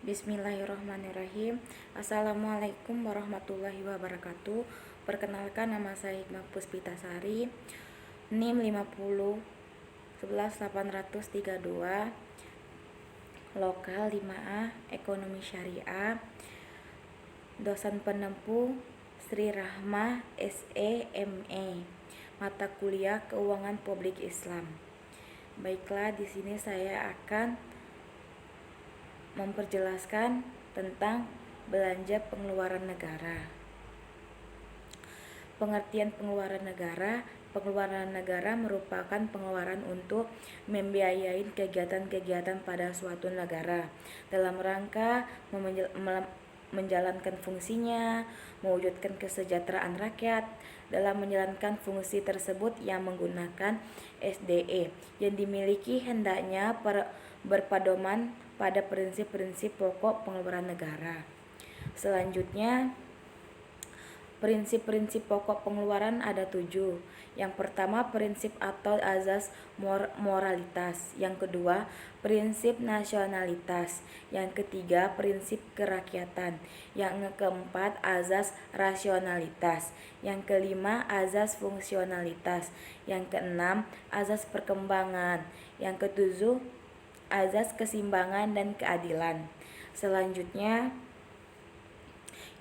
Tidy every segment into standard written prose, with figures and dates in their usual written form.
Bismillahirrahmanirrahim. Assalamualaikum warahmatullahi wabarakatuh. Perkenalkan, nama saya Hikmah Puspitasari, NIM 50 11832, lokal 5A, ekonomi syariah. Dosen penempuh Sri Rahmah SE ME, mata kuliah Keuangan Publik Islam. Baiklah, di sini saya akan memperjelaskan tentang belanja pengeluaran negara. Pengertian pengeluaran negara. Pengeluaran negara merupakan pengeluaran untuk membiayai kegiatan-kegiatan pada suatu negara dalam rangka menjalankan fungsinya, mewujudkan kesejahteraan rakyat. Dalam menjalankan fungsi tersebut yang menggunakan SDE yang dimiliki hendaknya berpedoman pada prinsip-prinsip pokok pengeluaran negara. Selanjutnya, prinsip-prinsip pokok pengeluaran ada 7. Yang pertama, prinsip atau azas moralitas. Yang kedua, prinsip nasionalitas. Yang ketiga, prinsip kerakyatan. Yang keempat, azas rasionalitas. Yang kelima, azas fungsionalitas. Yang keenam, azas perkembangan. Yang ketujuh, azas keseimbangan dan keadilan. Selanjutnya,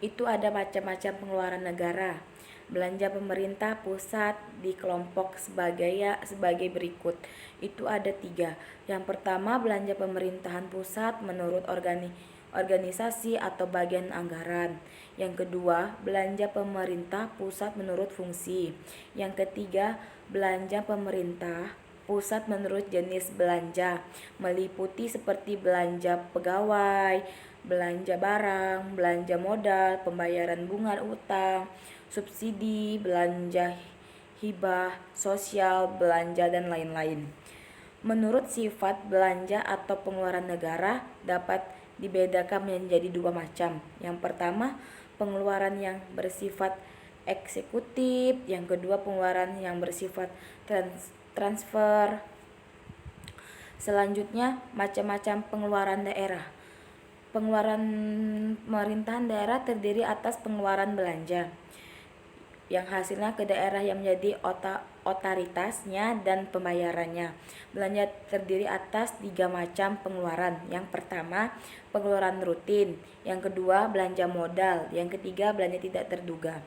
itu ada macam-macam pengeluaran negara. Belanja pemerintah pusat dikelompok sebagai berikut. Itu ada 3. Yang pertama, belanja pemerintahan pusat menurut organisasi atau bagian anggaran. Yang kedua, belanja pemerintah pusat menurut fungsi. Yang ketiga, belanja pemerintah pusat menurut jenis belanja, meliputi seperti belanja pegawai, belanja barang, belanja modal, pembayaran bunga utang, subsidi, belanja hibah sosial, belanja dan lain-lain. Menurut sifat belanja atau pengeluaran negara dapat dibedakan menjadi 2 macam. Yang pertama, pengeluaran yang bersifat eksekutif. Yang kedua, pengeluaran yang bersifat transfer. Selanjutnya, macam-macam pengeluaran daerah. Pengeluaran pemerintahan daerah terdiri atas pengeluaran belanja yang hasilnya ke daerah yang menjadi otoritasnya dan pembayarannya. Belanja terdiri atas 3 macam pengeluaran. Yang pertama, pengeluaran rutin. Yang kedua, belanja modal. Yang ketiga, belanja tidak terduga.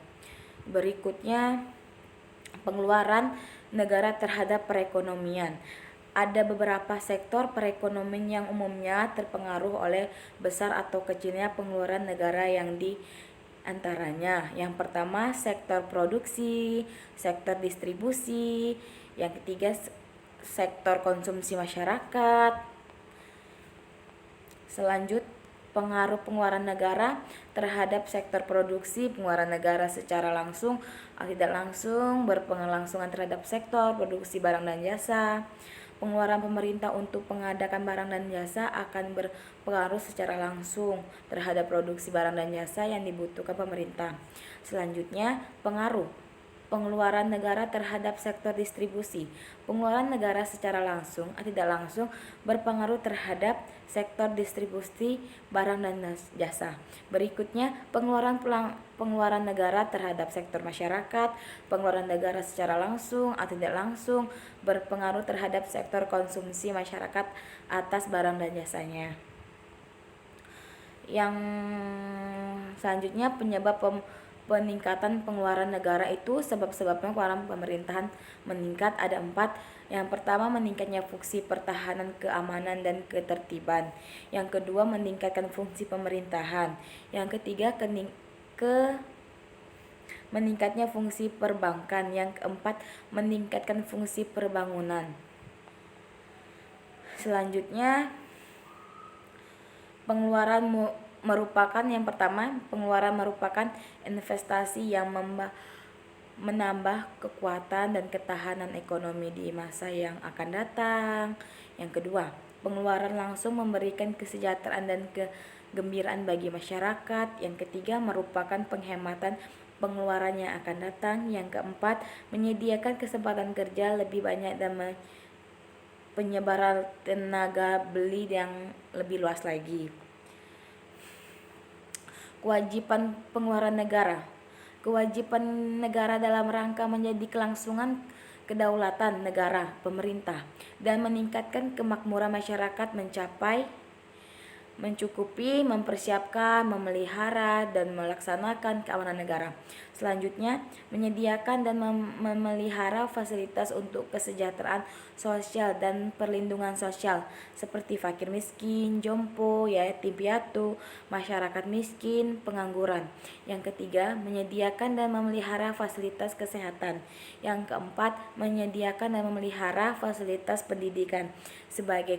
Berikutnya, pengeluaran negara terhadap perekonomian. Ada beberapa sektor perekonomian yang umumnya terpengaruh oleh besar atau kecilnya pengeluaran negara yang di antaranya. Yang pertama, sektor produksi, sektor distribusi. Yang ketiga, sektor konsumsi masyarakat. Selanjutnya, pengaruh pengeluaran negara terhadap sektor produksi. Pengeluaran negara secara langsung atau tidak langsung berpengalangsungan terhadap sektor produksi barang dan jasa. Pengeluaran pemerintah untuk mengadakan barang dan jasa akan berpengaruh secara langsung terhadap produksi barang dan jasa yang dibutuhkan pemerintah. Selanjutnya, pengaruh pengeluaran negara terhadap sektor distribusi. Pengeluaran negara secara langsung atau tidak langsung berpengaruh terhadap sektor distribusi barang dan jasa. Berikutnya, pengeluaran negara terhadap sektor masyarakat. Pengeluaran negara secara langsung atau tidak langsung berpengaruh terhadap sektor konsumsi masyarakat atas barang dan jasanya. Yang selanjutnya, penyebab peningkatan pengeluaran negara itu sebab-sebabnya pengeluaran pemerintahan meningkat ada 4. Yang pertama, meningkatnya fungsi pertahanan, keamanan, dan ketertiban. Yang kedua, meningkatkan fungsi pemerintahan. Yang ketiga, meningkatnya fungsi perbankan. Yang keempat, meningkatkan fungsi perbangunan. Selanjutnya, pengeluaran merupakan yang pertama, pengeluaran merupakan investasi yang menambah kekuatan dan ketahanan ekonomi di masa yang akan datang. Yang kedua, pengeluaran langsung memberikan kesejahteraan dan kegembiraan bagi masyarakat. Yang ketiga, merupakan penghematan pengeluaran yang akan datang. Yang keempat, menyediakan kesempatan kerja lebih banyak dan penyebaran tenaga beli yang lebih luas lagi. Kewajiban pengeluaran negara. Kewajiban negara dalam rangka menjadi kelangsungan kedaulatan negara, pemerintah, dan meningkatkan kemakmuran masyarakat mencukupi, mempersiapkan, memelihara, dan melaksanakan keamanan negara. Selanjutnya, menyediakan dan memelihara fasilitas untuk kesejahteraan sosial dan perlindungan sosial seperti fakir miskin, jompo, yatim piatu, masyarakat miskin, pengangguran. Yang ketiga, menyediakan dan memelihara fasilitas kesehatan. Yang keempat, menyediakan dan memelihara fasilitas pendidikan. Sebagai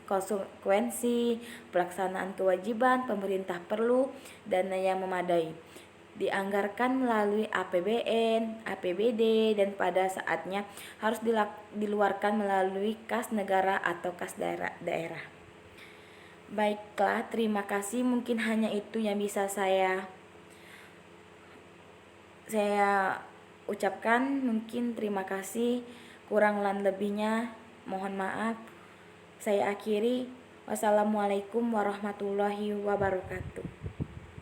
konsekuensi pelaksanaan kewajiban, pemerintah perlu dana yang memadai, dianggarkan melalui APBN, APBD, dan pada saatnya harus diluarkan melalui kas negara atau kas daerah. Baiklah, terima kasih. Mungkin hanya itu yang bisa saya ucapkan. Mungkin terima kasih. Kurang dan lebihnya mohon maaf. Saya akhiri. Wassalamualaikum warahmatullahi wabarakatuh.